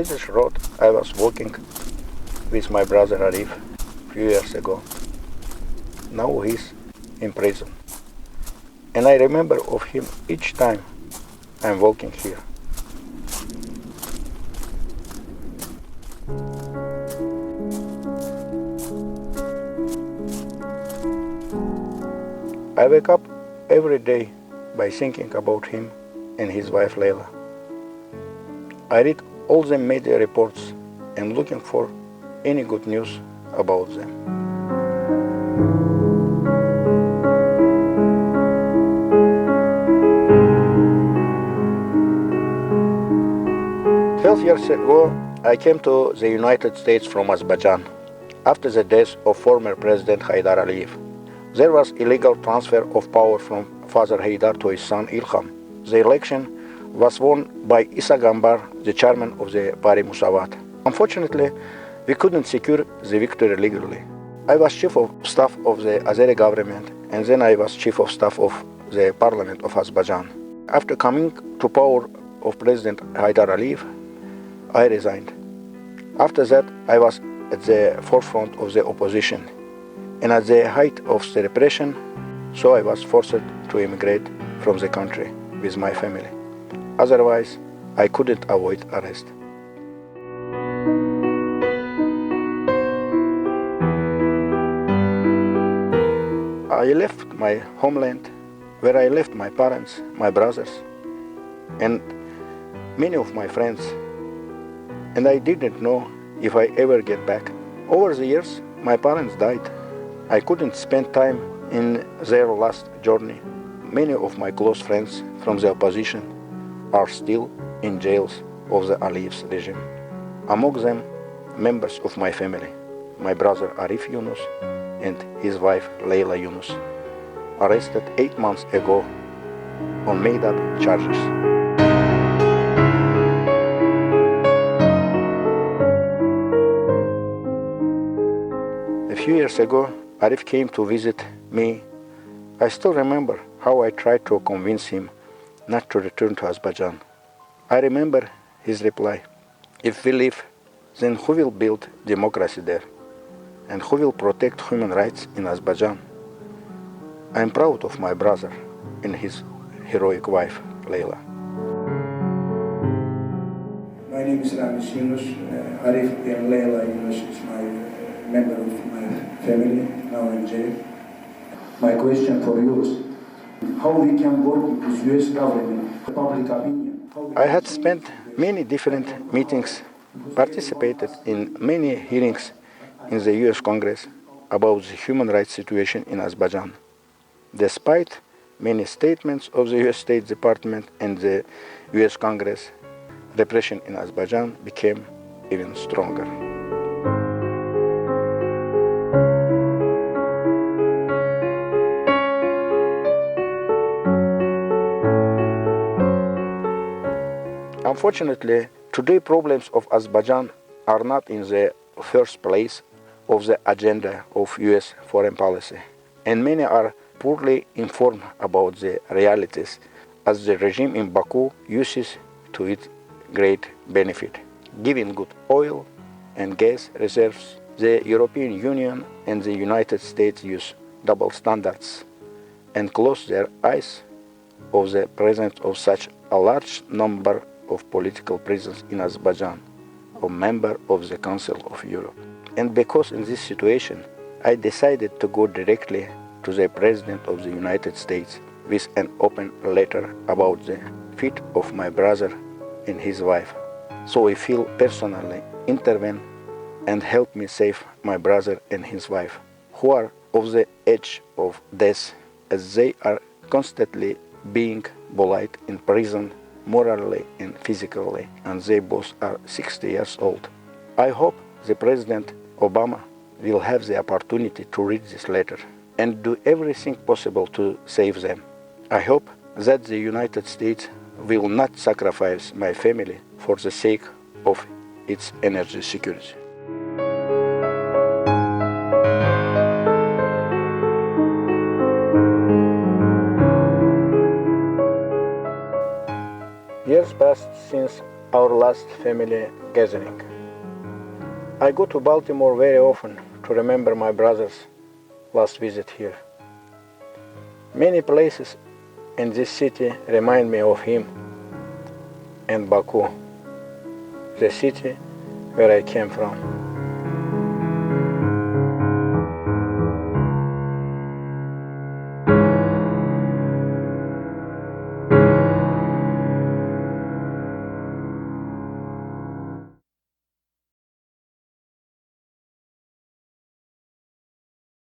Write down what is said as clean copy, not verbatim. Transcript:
this road I was walking with my brother Arif a few years ago. Now he's in prison. And I remember of him each time I'm walking here. I wake up every day by thinking about him and his wife Leyla. I read all the media reports and looking for any good news about them. Twelve years ago, I came to the United States from Azerbaijan after the death of former President Haydar Aliyev. There was illegal transfer of power from Father Haydar to his son Ilham. The election was won by Issa Gambar, the chairman of the party Musavat. Unfortunately, we couldn't secure the victory legally. I was chief of staff of the Azeri government, and then I was chief of staff of the parliament of Azerbaijan. After coming to power of President Haydar Aliyev, I resigned. After that, I was at the forefront of the opposition and at the height of the repression, so I was forced to immigrate from the country with my family. Otherwise, I couldn't avoid arrest. I left my homeland, where I left my parents, my brothers, and many of my friends, and I didn't know if I ever get back. Over the years, my parents died. I couldn't spend time in their last journey. Many of my close friends from the opposition are still in jails of the Aliyev's regime. Among them, members of my family, my brother Arif Yunus and his wife Leyla Yunus, arrested 8 months ago on made-up charges. A few years ago, Arif came to visit me. I still remember how I tried to convince him not to return to Azerbaijan. I remember his reply: "If we leave, then who will build democracy there? And who will protect human rights in Azerbaijan?" I am proud of my brother and his heroic wife, Leyla. My name is Ramis Yunus. Arif and Leyla Yunus is my member of my family, now in jail. My question for you is, how we can work with the US government, the public opinion? I had spent many different meetings, participated in many hearings in the US Congress about the human rights situation in Azerbaijan. Despite many statements of the US State Department and the US Congress, repression in Azerbaijan became even stronger. Unfortunately, today problems of Azerbaijan are not in the first place of the agenda of US foreign policy, and many are poorly informed about the realities as the regime in Baku uses to its great benefit. Given good oil and gas reserves, the European Union and the United States use double standards and close their eyes of the presence of such a large number of political prisoners in Azerbaijan, a member of the Council of Europe. And because in this situation, I decided to go directly to the President of the United States with an open letter about the fate of my brother and his wife. So I feel personally intervene and help me save my brother and his wife, who are of the edge of death as they are constantly being bullied in prison morally and physically, and they both are 60 years old. I hope the President Obama will have the opportunity to read this letter and do everything possible to save them. I hope that the United States will not sacrifice my family for the sake of its energy security. Years passed since our last family gathering. I go to Baltimore very often to remember my brother's last visit here. Many places in this city remind me of him and Baku, the city where I came from.